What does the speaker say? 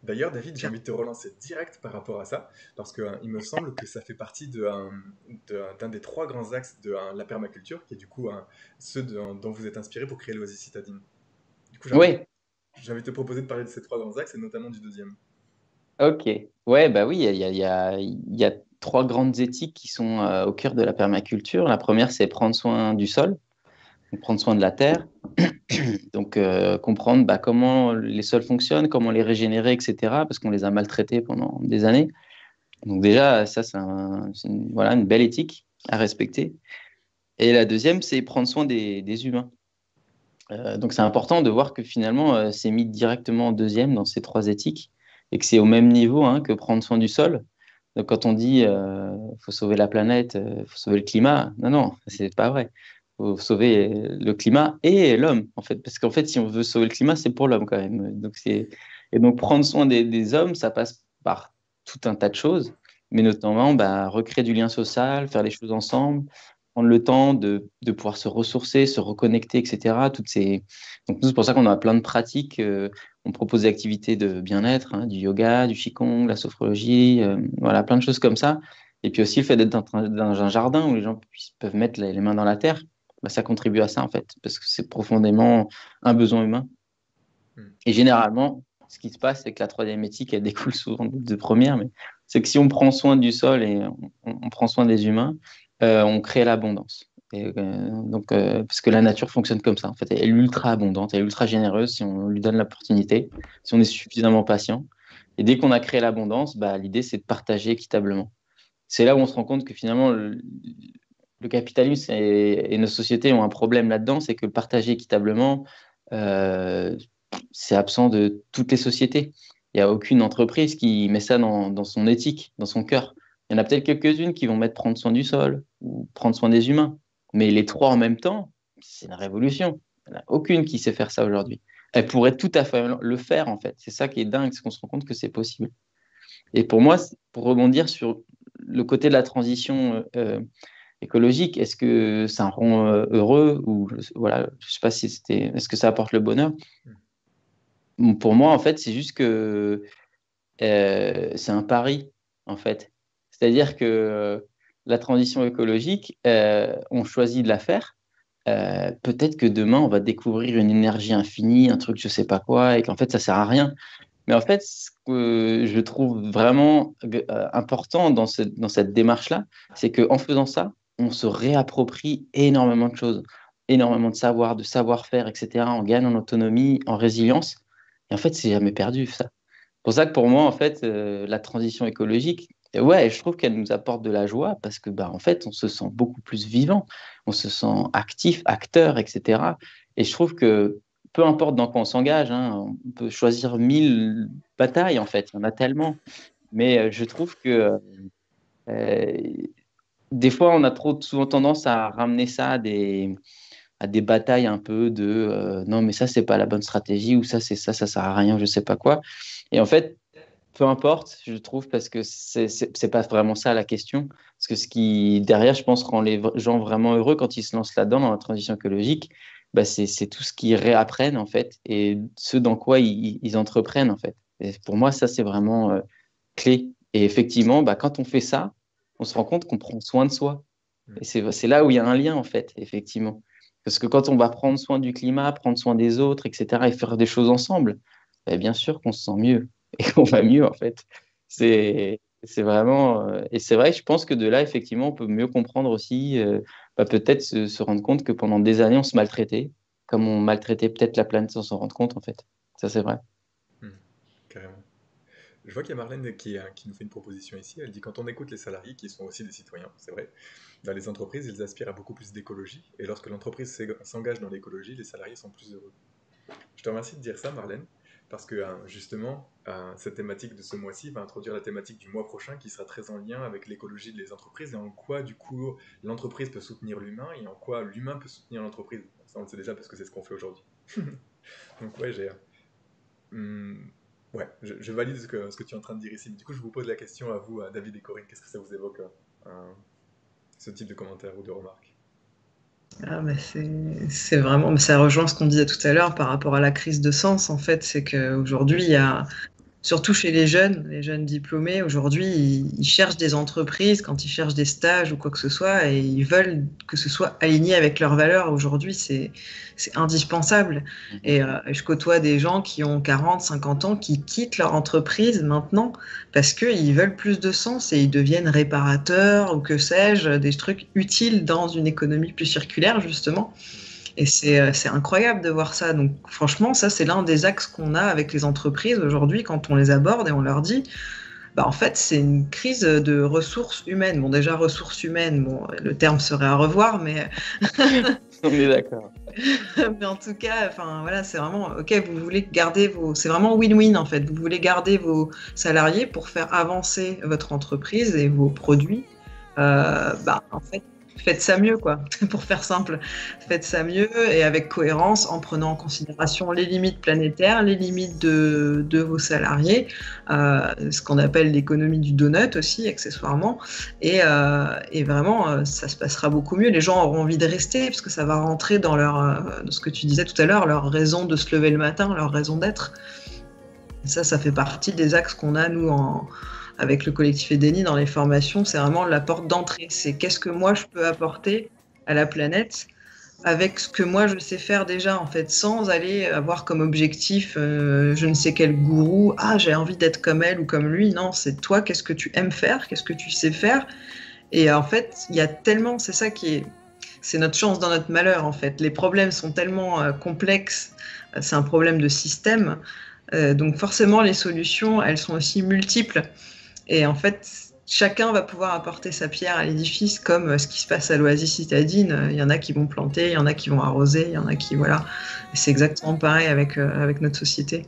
D'ailleurs, David, j'ai envie de te relancer direct par rapport à ça, parce que il me semble que ça fait partie d'un des trois grands axes de la permaculture, qui est du coup ceux dont vous êtes inspiré pour créer l'Oasis citadine. Du coup, Oui, j'ai envie de te proposer de parler de ces trois grands axes, et notamment du deuxième. ok. Ouais, bah oui, il y a trois grandes éthiques qui sont au cœur de la permaculture. La première, c'est prendre soin du sol, donc prendre soin de la terre. Donc, comprendre bah, comment les sols fonctionnent, comment les régénérer, etc. Parce qu'on les a maltraités pendant des années. Donc déjà, ça, voilà, une belle éthique à respecter. Et la deuxième, c'est prendre soin des humains. Donc c'est important de voir que finalement, c'est mis directement en deuxième dans ces trois éthiques et que c'est au même niveau hein, que prendre soin du sol. Donc quand on dit faut sauver la planète, faut sauver le climat, non, non, c'est pas vrai. Faut sauver le climat et l'homme, en fait. Parce qu'en fait, si on veut sauver le climat, c'est pour l'homme quand même. Et donc prendre soin des hommes, ça passe par tout un tas de choses, mais notamment bah, recréer du lien social, faire les choses ensemble, prendre le temps de pouvoir se ressourcer, se reconnecter, etc. Donc, nous, c'est pour ça qu'on a plein de pratiques. On propose des activités de bien-être, hein, du yoga, du qigong, la sophrologie, voilà, plein de choses comme ça. Et puis aussi, le fait d'être dans un jardin où les gens peuvent mettre les mains dans la terre, bah, ça contribue à ça, en fait, parce que c'est profondément un besoin humain. Hmm. Et généralement, ce qui se passe, c'est que la troisième éthique, elle découle souvent des deux premières, mais c'est que si on prend soin du sol et on prend soin des humains, on crée l'abondance. Parce que la nature fonctionne comme ça, en fait. Elle est ultra abondante, elle est ultra généreuse si on lui donne l'opportunité, si on est suffisamment patient. Et dès qu'on a créé l'abondance, bah, l'idée, c'est de partager équitablement. C'est là où on se rend compte que finalement, le capitalisme et nos sociétés ont un problème là-dedans, c'est que le partager équitablement, euh, c'est absent de toutes les sociétés. Il n'y a aucune entreprise qui met ça dans son éthique, dans son cœur. Il y en a peut-être quelques-unes qui vont mettre prendre soin du sol ou prendre soin des humains. Mais les trois en même temps, c'est une révolution. Il n'y en a aucune qui sait faire ça aujourd'hui. Elle pourrait tout à fait le faire, en fait. C'est ça qui est dingue, c'est qu'on se rend compte que c'est possible. Et pour moi, pour rebondir sur le côté de la transition écologique, est-ce que ça rend heureux ou voilà, je sais pas si c'était, est-ce que ça apporte le bonheur? Hmm. Bon, pour moi, en fait, c'est juste que c'est un pari, en fait. C'est-à-dire que la transition écologique, on choisit de la faire. Peut-être que demain, on va découvrir une énergie infinie, un truc je sais pas quoi, et qu'en fait, ça sert à rien. Mais en fait, ce que je trouve vraiment important dans cette démarche-là, c'est qu'en faisant ça, on se réapproprie énormément de choses, énormément de savoir, de savoir-faire, etc. On gagne en autonomie, en résilience. Et en fait, c'est jamais perdu, ça. C'est pour ça que pour moi, en fait, la transition écologique, ouais, je trouve qu'elle nous apporte de la joie parce que, bah, en fait, on se sent beaucoup plus vivant, on se sent actif, acteur, etc. Et je trouve que peu importe dans quoi on s'engage, hein, on peut choisir 1000 batailles, en fait, il y en a tellement. Mais je trouve que euh, des fois, on a trop souvent tendance à ramener ça à des batailles un peu de non, mais ça, c'est pas la bonne stratégie, ou ça, c'est ça, ça sert à rien, je sais pas quoi. Et en fait, peu importe, je trouve, parce que c'est pas vraiment ça la question. Parce que ce qui, derrière, je pense, rend les gens vraiment heureux quand ils se lancent là-dedans, dans la transition écologique, bah, c'est tout ce qu'ils réapprennent, en fait, et ce dans quoi ils entreprennent, en fait. Et pour moi, ça, c'est vraiment clé. Et effectivement, bah, quand on fait ça, on se rend compte qu'on prend soin de soi. Hmm. Et c'est là où il y a un lien, en fait, effectivement. Parce que quand on va prendre soin du climat, prendre soin des autres, etc., et faire des choses ensemble, bah, bien sûr qu'on se sent mieux et qu'on va mieux, en fait. C'est vraiment. Et c'est vrai, je pense que de là, effectivement, on peut mieux comprendre aussi, bah, peut-être se rendre compte que pendant des années, on se maltraitait, comme on maltraitait peut-être la planète sans s'en rendre compte, en fait. Ça, c'est vrai. Hmm. Carrément. Je vois qu'il y a Marlène qui nous fait une proposition ici. Elle dit quand on écoute les salariés, qui sont aussi des citoyens, c'est vrai, dans les entreprises, ils aspirent à beaucoup plus d'écologie. Et lorsque l'entreprise s'engage dans l'écologie, les salariés sont plus heureux. Je te remercie de dire ça, Marlène, parce que justement, cette thématique de ce mois-ci va introduire la thématique du mois prochain qui sera très en lien avec l'écologie des entreprises et en quoi, du coup, l'entreprise peut soutenir l'humain et en quoi l'humain peut soutenir l'entreprise. Ça, on le sait déjà parce que c'est ce qu'on fait aujourd'hui. Donc, ouais, hum, ouais, je valide ce que tu es en train de dire ici. Du coup, je vous pose la question à vous, à David et Corinne. Qu'est-ce que ça vous évoque, ce type de commentaires ou de remarques? Ah, mais c'est vraiment, ça rejoint ce qu'on disait tout à l'heure par rapport à la crise de sens. En fait, c'est qu'aujourd'hui, surtout chez les jeunes diplômés, aujourd'hui, ils cherchent des entreprises quand ils cherchent des stages ou quoi que ce soit, et ils veulent que ce soit aligné avec leurs valeurs. Aujourd'hui, c'est indispensable. Et je côtoie des gens qui ont 40, 50 ans, qui quittent leur entreprise maintenant parce qu'ils veulent plus de sens et ils deviennent réparateurs ou que sais-je, des trucs utiles dans une économie plus circulaire, justement. Et c'est incroyable de voir ça. Donc franchement, ça c'est l'un des axes qu'on a avec les entreprises aujourd'hui quand on les aborde et on leur dit, bah en fait c'est une crise de ressources humaines. Bon déjà ressources humaines, bon le terme serait à revoir, mais On est d'accord. mais en tout cas, enfin voilà, c'est vraiment ok. Vous voulez garder c'est vraiment win-win en fait. Vous voulez garder vos salariés pour faire avancer votre entreprise et vos produits. Bah en fait, faites ça mieux quoi. Pour faire simple, faites ça mieux et avec cohérence, en prenant en considération les limites planétaires, les limites de vos salariés, ce qu'on appelle l'économie du donut aussi accessoirement. Et vraiment, ça se passera beaucoup mieux. Les gens auront envie de rester parce que ça va rentrer dans dans ce que tu disais tout à l'heure, leur raison de se lever le matin, leur raison d'être. Et ça fait partie des axes qu'on a nous avec le collectif Edeni dans les formations. C'est vraiment la porte d'entrée. C'est qu'est-ce que moi je peux apporter à la planète avec ce que moi je sais faire déjà en fait, sans aller avoir comme objectif je ne sais quel gourou, j'ai envie d'être comme elle ou comme lui. Non, c'est toi, qu'est-ce que tu aimes faire, qu'est-ce que tu sais faire. Et en fait, il y a tellement, c'est notre chance dans notre malheur en fait. Les problèmes sont tellement complexes, c'est un problème de système. Donc forcément, les solutions, elles sont aussi multiples. Et en fait, chacun va pouvoir apporter sa pierre à l'édifice, comme ce qui se passe à l'Oasis citadine. Il y en a qui vont planter, il y en a qui vont arroser, il y en a qui... Voilà. Et c'est exactement pareil avec notre société.